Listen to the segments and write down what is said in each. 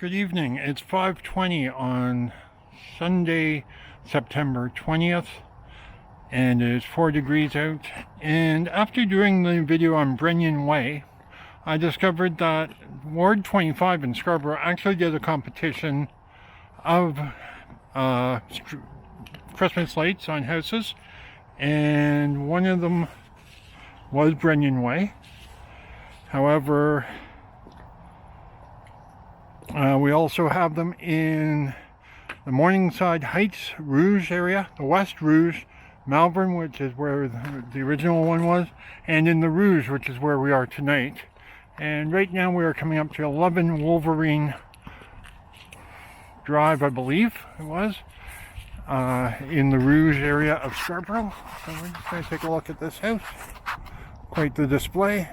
Good evening. It's 5:20 on Sunday, September 20th, and it's 4 degrees out. And after doing the video on Brennan Way, I discovered that Ward 25 in Scarborough actually did a competition of Christmas lights on houses, and one of them was Brennan Way. However, we also have them in the Morningside Heights Rouge area, the West Rouge, Malvern, which is where the original one was, and in the Rouge, which is where we are tonight. And right now we are coming up to 11 Wolverine Drive, I believe it was, in the Rouge area of Scarborough. So we're just going to take a look at this house. Quite the display.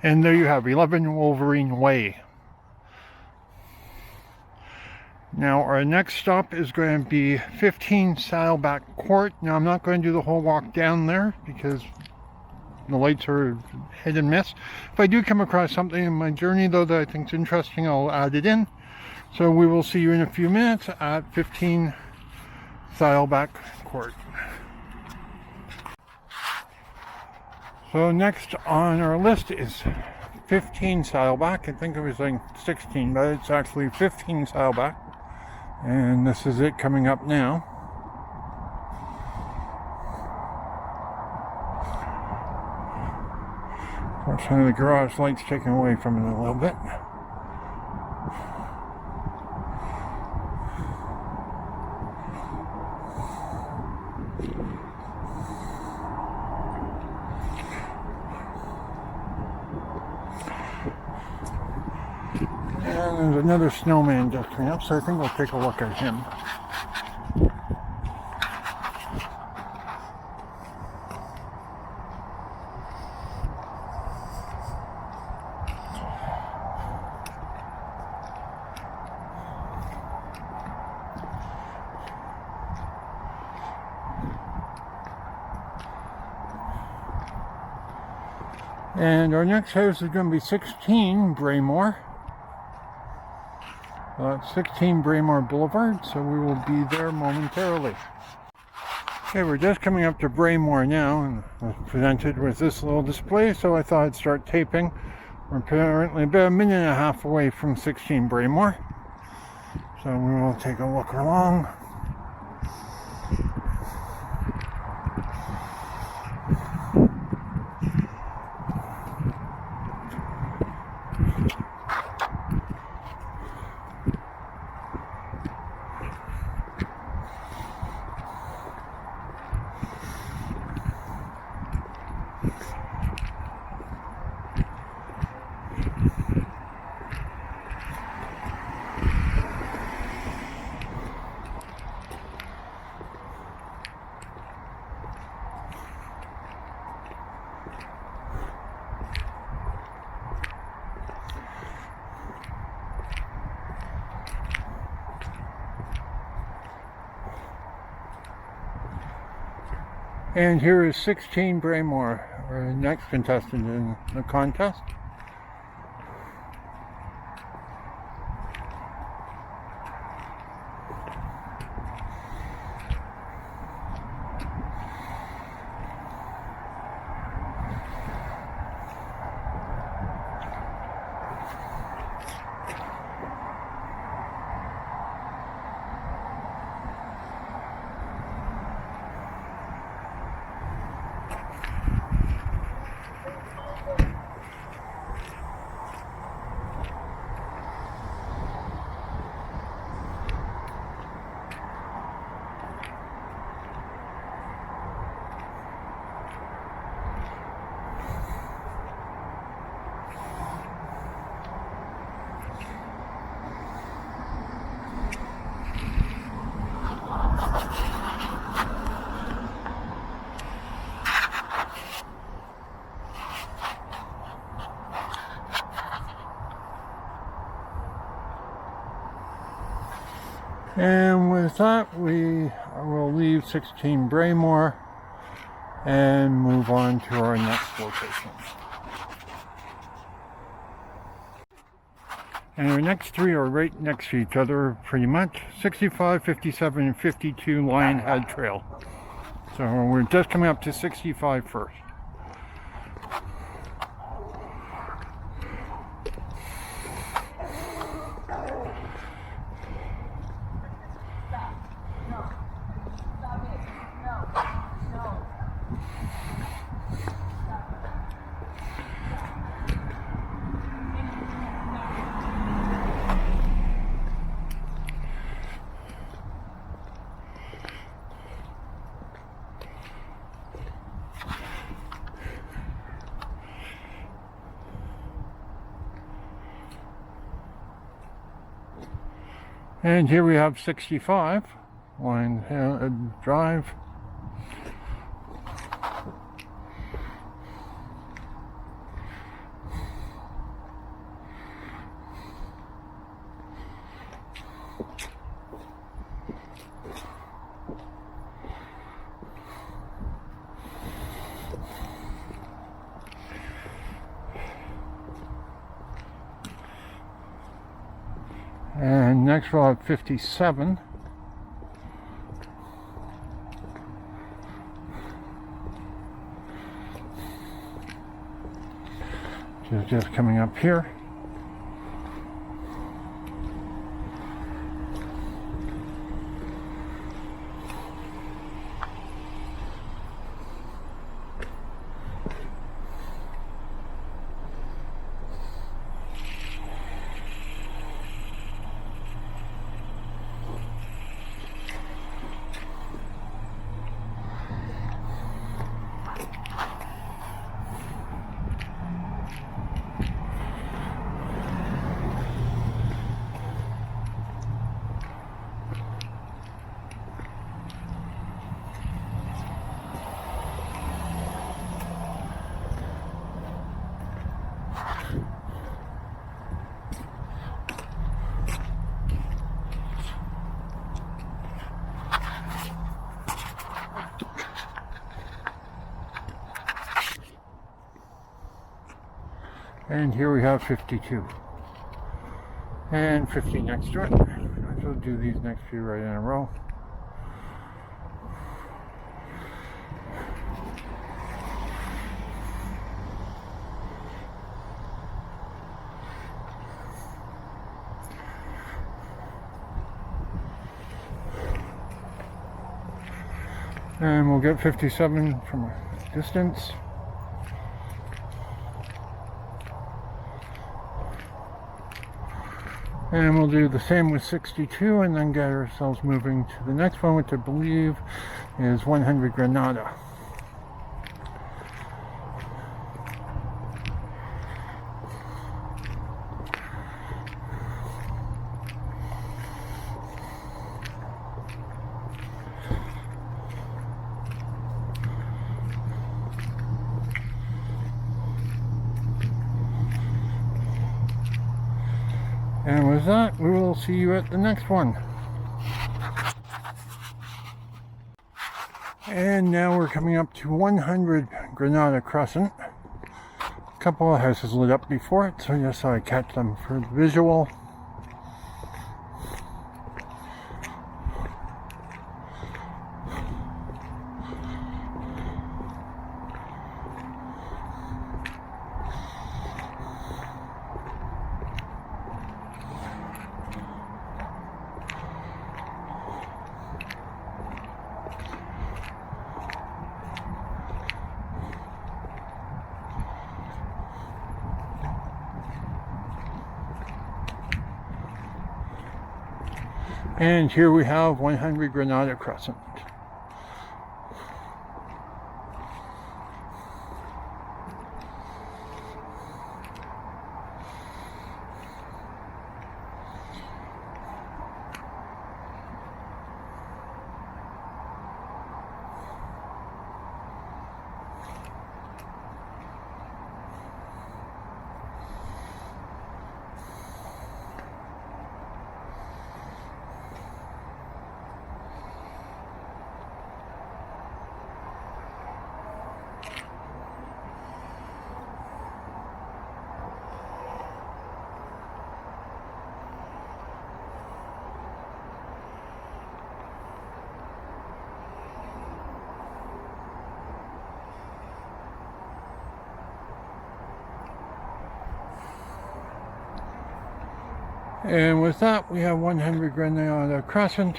And there you have 11 Wolverine Way. Now our next stop is going to be 15 Saddleback Court. Now I'm not going to do the whole walk down there because the lights are hit and miss. If I do come across something in my journey though that I think is interesting, I'll add it in. So we will see you in a few minutes at 15 Saddleback Court. So next on our list is 15 Saddleback. I think it was like 16, but it's actually 15 Saddleback. And this is it coming up now. Unfortunately, the garage light's taken away from it a little bit. And there's another snowman just coming up, so I think we'll take a look at him. And our next house is going to be 16 Braymore. 16 Braymore Boulevard, so we will be there momentarily. Okay, we're just coming up to Braymore now, and I was presented with this little display, so I thought I'd start taping. We're apparently about a minute and a half away from 16 Braymore, so we will take a look along. And here is 16 Braymore, our next contestant in the contest. And with that, we will leave 16 Braymore and move on to our next location. And our next three are right next to each other pretty much. 65, 57, and 52 Lionhead Trail. So we're just coming up to 65 first. And here we have 65 Lionhead Drive. And next we'll have 57. Which is just coming up here. And here we have 52. And 50 next to it. So we'll do these next few right in a row. And we'll get 57 from a distance. And we'll do the same with 62 and then get ourselves moving to the next one, which I believe is 100 Granada. And with that, we will see you at the next one. And now we're coming up to 100 Granada Crescent. A couple of houses lit up before it, so just thought I'd catch them for the visual. And here we have 100 Granada Crescent. And with that, we have 100 Granada Crescent,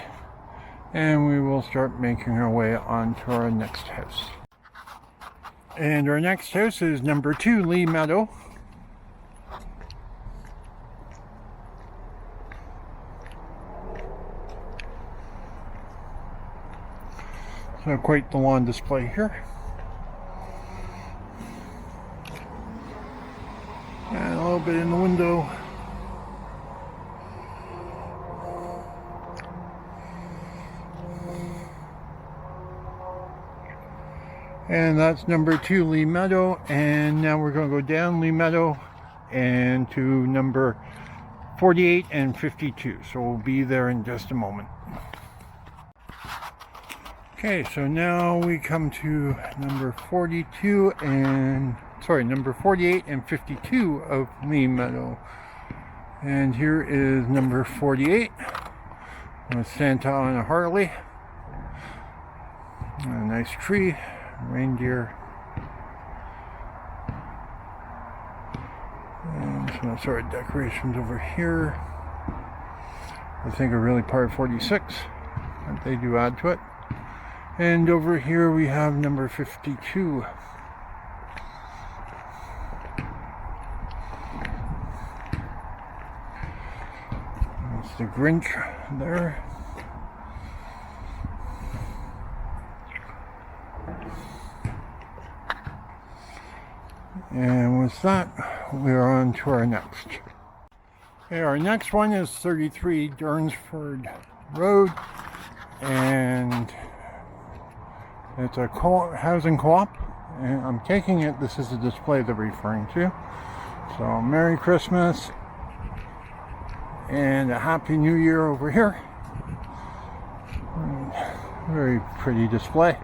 and we will start making our way on to our next house. And our next house is number 2 Lee Meadow. So quite the lawn display here. And a little bit in the window. And that's number 2 Lee Meadow. And now we're going to go down Lee Meadow and to number 48 and 52. So we'll be there in just a moment. Okay, so now we come to number 42 and number 48 and 52 of Lee Meadow. And here is number 48 with Santa on a Harley. A nice tree, reindeer. And some sort of decorations over here. I think are really part of 46 that they do add to it. And over here we have number 52. That's the Grinch there. And with that, we're on to our next. Okay, our next one is 33 Durnsford Road, and it's a housing co-op, and I'm taking it, this is the display they're referring to. So Merry Christmas and a Happy New Year over here. Very pretty display.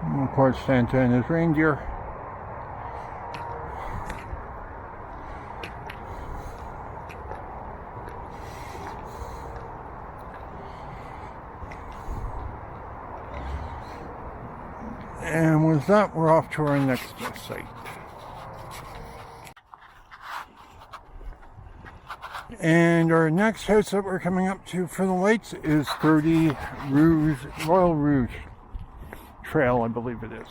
And of course Santa and his reindeer. And with that, we're off to our next site. And our next house that we're coming up to for the lights is 30 Royal Rouge Trail, I believe it is.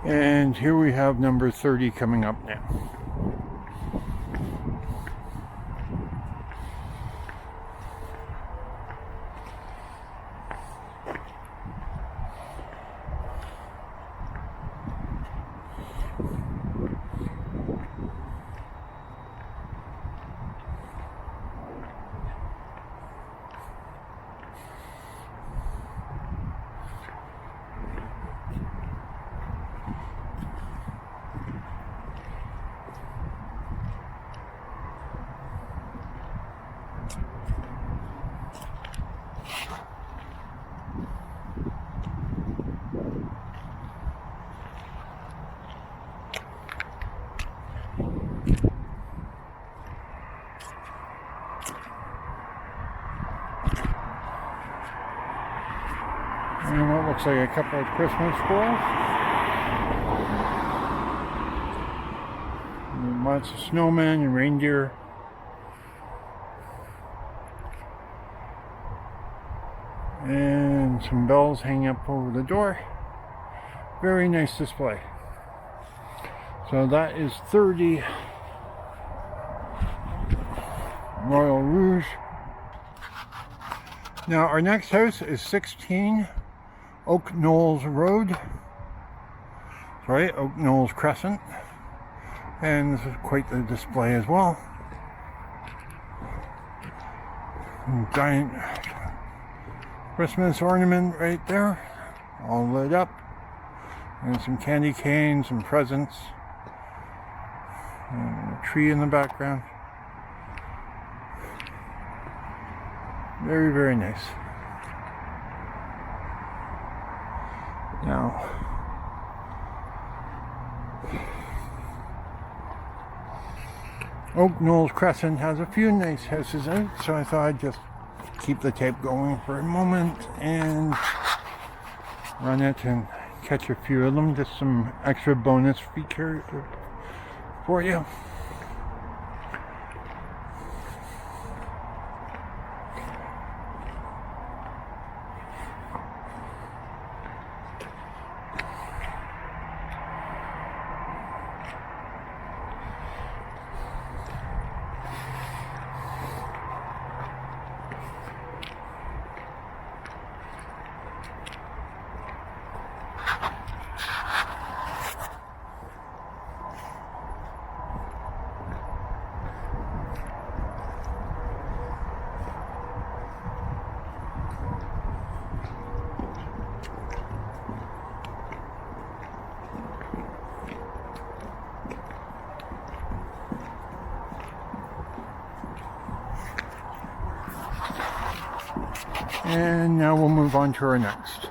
And here we have number 30 coming up now. And what looks like a couple of Christmas squirrels. And lots of snowmen and reindeer. And some bells hanging up over the door. Very nice display. So that is 30 Royal Rouge. Now our next house is 16 Oak Knolls Road. Sorry, Oak Knolls Crescent. And this is quite the display as well. Giant Christmas ornament right there, all lit up. And some candy canes and presents. And a tree in the background. Very, very nice. Now, Oak Knolls Crescent has a few nice houses out, so I thought I'd just keep the tape going for a moment and run it and catch a few of them. Just some extra bonus features for you. And now we'll move on to our next.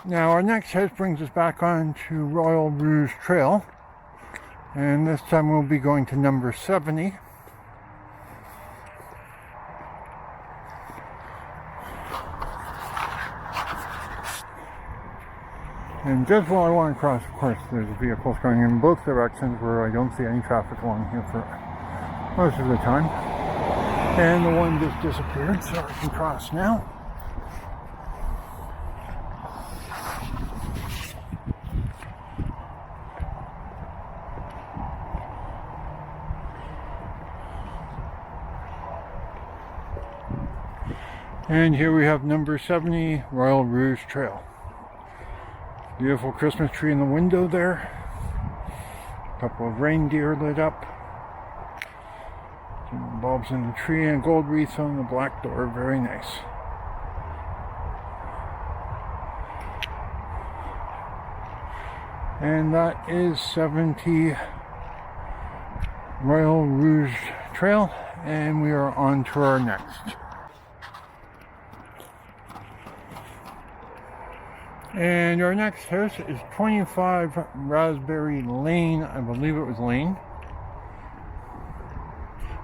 Now our next house brings us back on to Royal Rouge Trail. And this time we'll be going to number 70. And just while I want to cross, of course, there's vehicles going in both directions where I don't see any traffic along here for most of the time. And the one just disappeared, so I can cross now. And here we have number 70, Royal Rouge Trail. Beautiful Christmas tree in the window there. A couple of reindeer lit up. Some bulbs in the tree and gold wreath on the black door. Very nice. And that is 70 Royal Rouge Trail. And we are on to our next. And our next house is 25 Raspberry Lane. I believe it was Lane.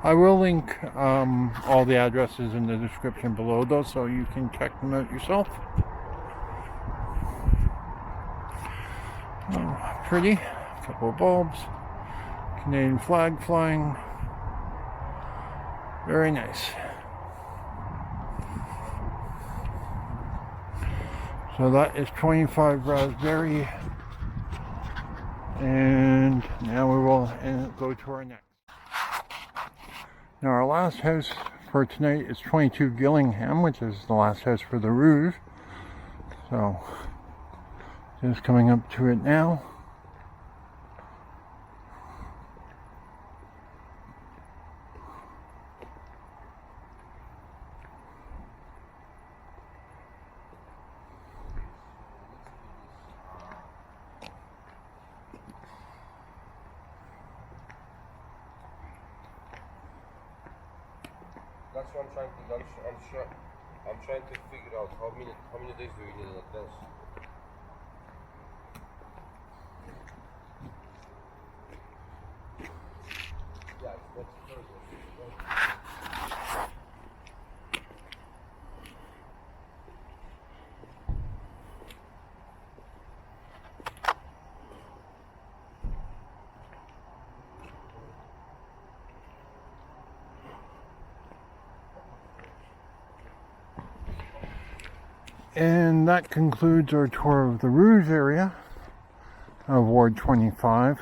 I will link all the addresses in the description below though, so you can check them out yourself. Oh, pretty. A couple of bulbs. Canadian flag flying. Very nice. So that is 25 Raspberry. And now we will go to our next. Now our last house for tonight is 22 Gillingham, which is the last house for the Rouge. So just coming up to it now. That's what I'm trying to. I'm trying to figure out how many days do we need in advance. Yeah, that's Thursday. And that concludes our tour of the Rouge area of Ward 25.